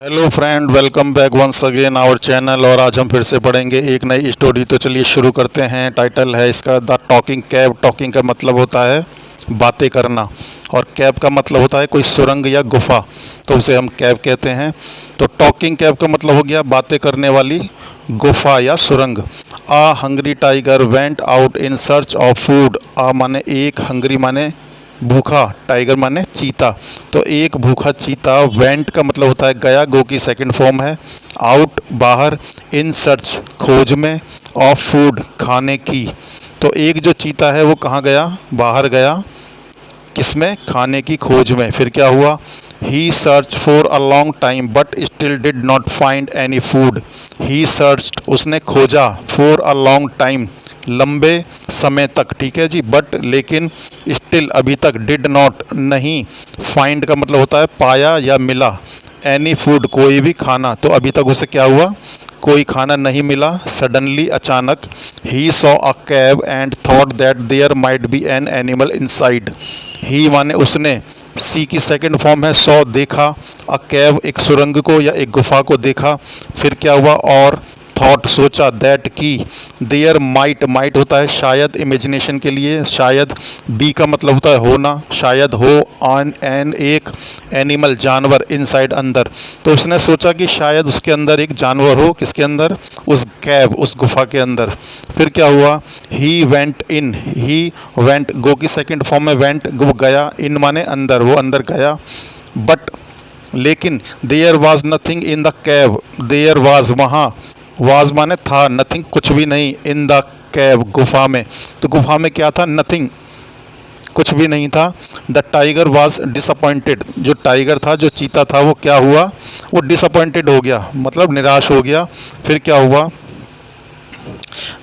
Hello friend, welcome back once again our channel. और आज हम फिर से पढ़ेंगे एक नई स्टोरी। तो चलिए शुरू करते हैं। टाइटल है इसका द टॉकिंग कैब। टॉकिंग का मतलब होता है बातें करना, और कैब का मतलब होता है कोई सुरंग या गुफा, तो उसे हम कैब कहते हैं। तो टॉकिंग कैब का मतलब हो गया बातें करने वाली गुफा या सुरंग। A hungry tiger went out in search of food. A माने एक, हंग्री माने भूखा, टाइगर माने चीता। तो एक भूखा चीता, वेंट का मतलब होता है गया, गो की सेकंड फॉर्म है, आउट बाहर, इन सर्च खोज में, ऑफ फूड खाने की। तो एक जो चीता है वो कहाँ गया? बाहर गया, किसमें? खाने की खोज में। फिर क्या हुआ? He search for a long time but still did not find any food. He search उसने खोजा, फॉर अ लॉन्ग टाइम लंबे समय तक, ठीक है जी, बट लेकिन, स्टिल अभी तक, डिड नॉट नहीं, फाइंड का मतलब होता है पाया या मिला, एनी फूड कोई भी खाना। तो अभी तक उसे क्या हुआ? कोई खाना नहीं मिला। सडनली अचानक, he saw a cave and thought that there might be an animal inside. He माने उसने, सी की सेकंड फॉर्म है, सॉ देखा, अ कैब एक सुरंग को या एक गुफा को देखा। फिर क्या हुआ? और थॉट सोचा, दैट की, देयर माइट, माइट होता है शायद, इमेजिनेशन के लिए शायद। बी का मतलब होता है होना, शायद हो, ऑन एन एक, एनिमल जानवर, इनसाइड अंदर। तो उसने सोचा कि शायद उसके अंदर एक जानवर हो, किसके अंदर? उस कैब, उस गुफा के अंदर। फिर क्या हुआ? He went in, he went गो की सेकंड फॉर्म में वेंट, वो गया, इन माने अंदर, वो अंदर गया, बट लेकिन, there was nothing in the cave, there was वहाँ, वाज माने था, नथिंग कुछ भी नहीं, इन द कैब गुफा में। तो गुफा में क्या था? नथिंग, कुछ भी नहीं था। द टाइगर वाज डिसअपॉइंटेड, जो टाइगर था, जो चीता था, वो क्या हुआ? वो डिसअपॉइंटेड हो गया, मतलब निराश हो गया। फिर क्या हुआ?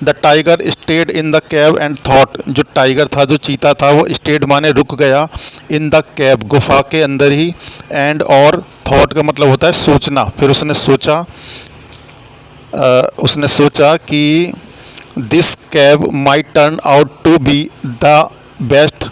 The tiger stayed in the cab and thought, जो टाइगर था, जो चीता था, वो स्टेड माने रुक गया, इन द कैब गुफा के अंदर ही, एंड और थॉट का मतलब होता है सोचना। फिर उसने सोचा कि this cave may turn out to be the best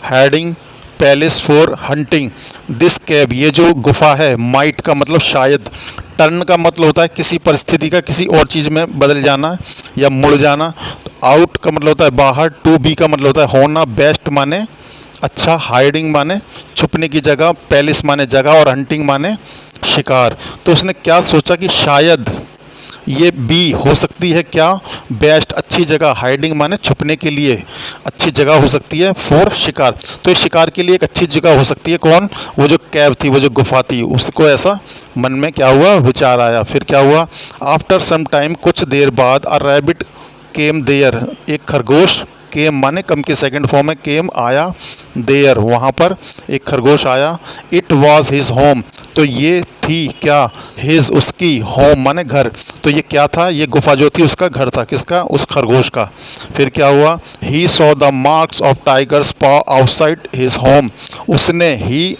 hiding palace for hunting. This cave, ये जो गुफा है, माइट का मतलब शायद, टर्न का मतलब होता है किसी परिस्थिति का किसी और चीज़ में बदल जाना या मुड़ जाना। तो आउट का मतलब होता है बाहर, टू बी का मतलब होता है होना, बेस्ट माने अच्छा, हाइडिंग माने छुपने की जगह, पैलेस माने जगह, और हंटिंग माने शिकार। तो उसने क्या सोचा कि शायद ये बी हो सकती है क्या? बेस्ट, अच्छी जगह, हाइडिंग माने छुपने के लिए अच्छी जगह हो सकती है, फॉर शिकार। तो इस शिकार के लिए एक अच्छी जगह हो सकती है, कौन? वो जो कैब थी, वो जो गुफा थी, उसको ऐसा मन में क्या हुआ? विचार आया। फिर क्या हुआ? आफ्टर सम टाइम, कुछ देर बाद, अ रैबिट केम देयर, एक खरगोश, केम माने कम के सेकंड फॉर्म में, केम आया, देयर वहाँ पर एक खरगोश आया। इट वॉज हिज होम, तो ये थी क्या? हिज उसकी, होम माने घर। तो ये क्या था? ये गुफा जो थी उसका घर था, किसका? उस खरगोश का। फिर क्या हुआ? He saw the marks of tigers पॉ आउटसाइड हिज होम। उसने, ही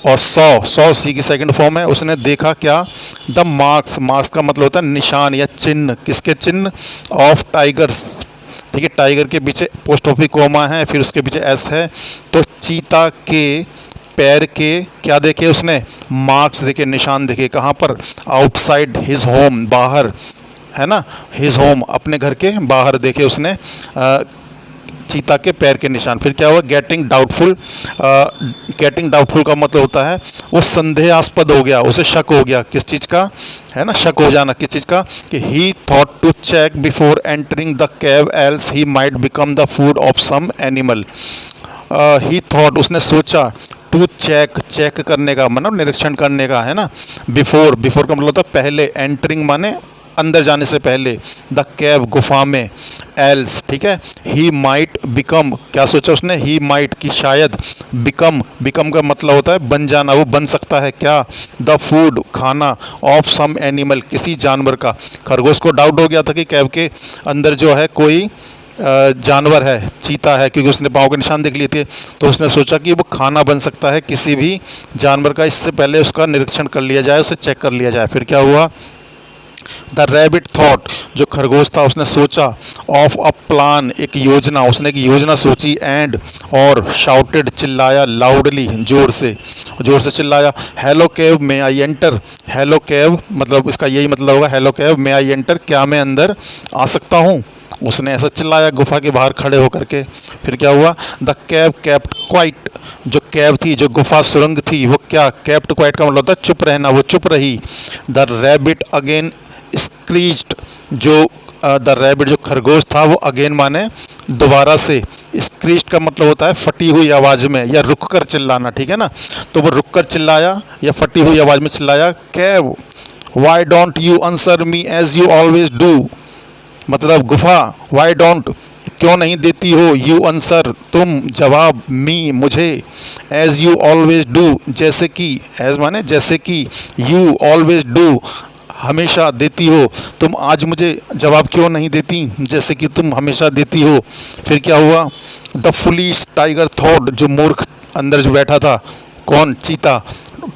और सौ सी की सेकंड फॉर्म है, उसने देखा क्या? द मार्क्स, मार्क्स का मतलब होता है निशान या चिन्ह, किसके चिन्ह? ऑफ टाइगर्स, ठीक है, टाइगर के पीछे पोस्ट ऑफिस कोमा है, फिर उसके पीछे एस है। तो चीता के पैर के क्या देखे उसने? मार्क्स देखे, निशान देखे, कहाँ पर? आउटसाइड हिज होम, बाहर, है ना, हिज होम अपने घर के बाहर देखे उसने चीता के पैर के निशान। फिर क्या हुआ? गेटिंग डाउटफुल, गेटिंग डाउटफुल का मतलब होता है वो संदेहास्पद हो गया, उसे शक हो गया, किस चीज़ का? है ना, शक हो जाना, किस चीज़ का? कि he thought to check before entering the cave else he might become the food of some animal. He thought, उसने सोचा, टू चेक, चेक करने का मतलब निरीक्षण करने का, है ना। बिफोर, बिफोर का मतलब होता है पहले, एंटरिंग माने अंदर जाने से पहले, द कैव गुफा में, एल्स, ठीक है, ही माइट बिकम, क्या सोचा उसने? ही माइट की शायद, बिकम, बिकम का मतलब होता है बन जाना, वो बन सकता है क्या? द फूड खाना, ऑफ सम एनिमल किसी जानवर का। खरगोश को डाउट हो गया था कि कैव के अंदर जो है कोई जानवर है, चीता है, क्योंकि उसने पाँव के निशान देख लिए थे। तो उसने सोचा कि वो खाना बन सकता है किसी भी जानवर का, इससे पहले उसका निरीक्षण कर लिया जाए, उसे चेक कर लिया जाए। फिर क्या हुआ? द रैबिट थॉट, जो खरगोश था उसने सोचा, ऑफ अ प्लान, एक योजना, उसने एक योजना सोची, एंड और शाउटेड, चिल्लाया, लाउडली, जोर से चिल्लाया, hello cab may I enter. Hello cab मतलब इसका यही मतलब होगा, hello cab may I enter, क्या मैं अंदर आ सकता हूँ। उसने ऐसा चिल्लाया गुफा के बाहर खड़े होकर के। फिर क्या हुआ, द कैब केप्ट क्वाइट, जो कैब थी, जो गुफा सुरंग थी, वो क्या, केप्ट क्वाइट का मतलब होता है चुप रहना, वो चुप रही। द रैबिट अगेन स्क्रीच्ड, जो द रैबिट जो खरगोश था वो अगेन माने दोबारा से, स्क्रीच्ड का मतलब होता है फटी हुई आवाज़ में या रुक कर चिल्लाना, ठीक है ना। तो वो रुक कर चिल्लाया या फटी हुई आवाज़ में चिल्लाया, cave why don't you answer me as you always do, मतलब गुफा, वाई डोंट, क्यों नहीं देती हो, यू आंसर, तुम जवाब, मी, मुझे, एज यू ऑलवेज डू, जैसे कि, एज माने जैसे कि, यू ऑलवेज डू, हमेशा देती हो, तुम आज मुझे जवाब क्यों नहीं देती जैसे कि तुम हमेशा देती हो। फिर क्या हुआ, द फुलिश टाइगर थॉट, जो मूर्ख अंदर जो बैठा था, कौन, चीता,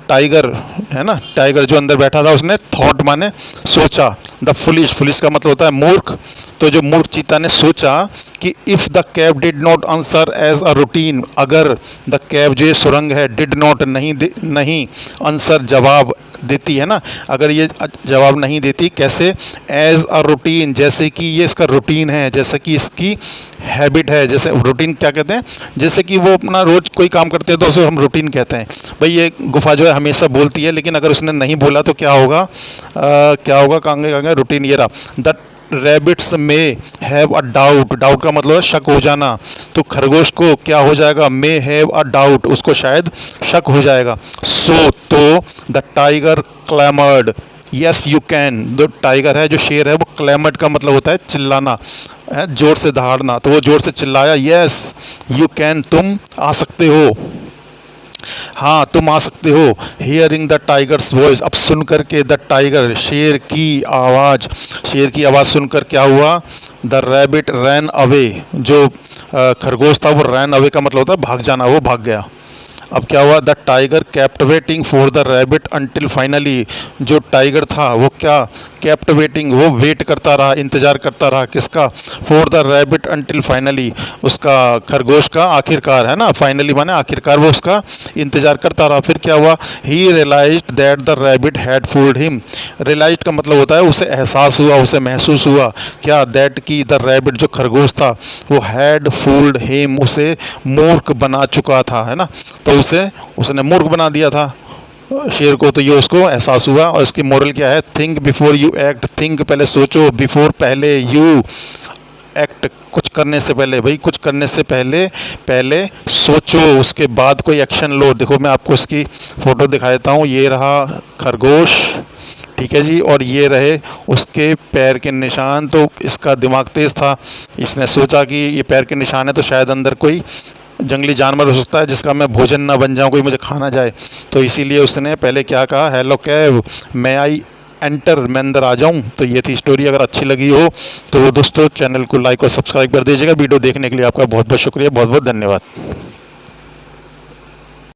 टाइगर है ना, टाइगर जो अंदर बैठा था उसने थॉट माने सोचा, द फुलिश का मतलब होता है मूर्ख। तो जो मूर्ख चीता ने सोचा कि if the cave did not answer as a routine, अगर द कैब जो ये सुरंग है, डिड नॉट नहीं आंसर जवाब देती है ना, अगर ये जवाब नहीं देती, कैसे, एज अ रूटीन, जैसे कि ये इसका रूटीन है, जैसे कि इसकी हैबिट है, जैसे रूटीन क्या कहते हैं, जैसे कि वो अपना रोज़ कोई काम करते हैं तो उसे हम रूटीन कहते हैं। भाई ये गुफा जो है हमेशा बोलती है, लेकिन अगर उसने नहीं बोला तो क्या होगा, कहेंगे रूटीन, ये रहा, द रैबिट्स में हैव अ डाउट, डाउट का मतलब है शक हो जाना, तो खरगोश को क्या हो जाएगा, मे हैव अ डाउट, उसको शायद शक हो जाएगा। सो तो the tiger clamoured, yes you can, जो टाइगर है, जो शेर है, वो क्लैमर्ड का मतलब होता है चिल्लाना, है जोर से दहाड़ना, तो वो जोर से चिल्लाया, यस यू कैन, तुम आ सकते हो, हाँ तुम आ सकते हो। हियरिंग द टाइगर्स वॉइस, अब सुन कर के द टाइगर, शेर की आवाज़ सुनकर क्या हुआ, द रैबिट रैन अवे, जो खरगोश था वो रैन अवे का मतलब होता है भाग जाना, वो भाग गया। अब क्या हुआ, the tiger kept waiting for the rabbit until finally, जो टाइगर था वो क्या, केप्ट वेटिंग, वो वेट करता रहा, इंतज़ार करता रहा, किसका, for the rabbit until finally, उसका खरगोश का आखिरकार, है ना, फाइनली माने आखिरकार, वो उसका इंतज़ार करता रहा। फिर क्या हुआ, he realised that the rabbit had fooled him, realised का मतलब होता है उसे एहसास हुआ, उसे महसूस हुआ, क्या, दैट की द रैबिट, जो खरगोश था वो हैड फूल्ड हिम, उसे मूर्ख बना चुका था, है ना, तो उसने मूर्ख बना दिया था शेर को, तो ये उसको एहसास हुआ। और इसकी मोरल क्या है, think before you act, think पहले सोचो, बिफोर पहले, यू एक्ट कुछ करने से पहले, भाई कुछ करने से पहले सोचो, उसके बाद कोई एक्शन लो। देखो मैं आपको इसकी फ़ोटो दिखा देता हूँ, ये रहा खरगोश, ठीक है जी, और ये रहे उसके पैर के निशान, तो इसका दिमाग तेज़ था, इसने सोचा कि ये पैर के निशान है तो शायद अंदर कोई जंगली जानवर हो सकता है जिसका मैं भोजन ना बन जाऊं, कोई मुझे खाना जाए, तो इसीलिए उसने पहले क्या कहा, हेलो कैब मैं आई एंटर, मैं अंदर आ जाऊं। तो ये थी स्टोरी। अगर अच्छी लगी हो तो दोस्तों चैनल को लाइक और सब्सक्राइब कर दीजिएगा। वीडियो देखने के लिए आपका बहुत बहुत शुक्रिया, बहुत बहुत धन्यवाद।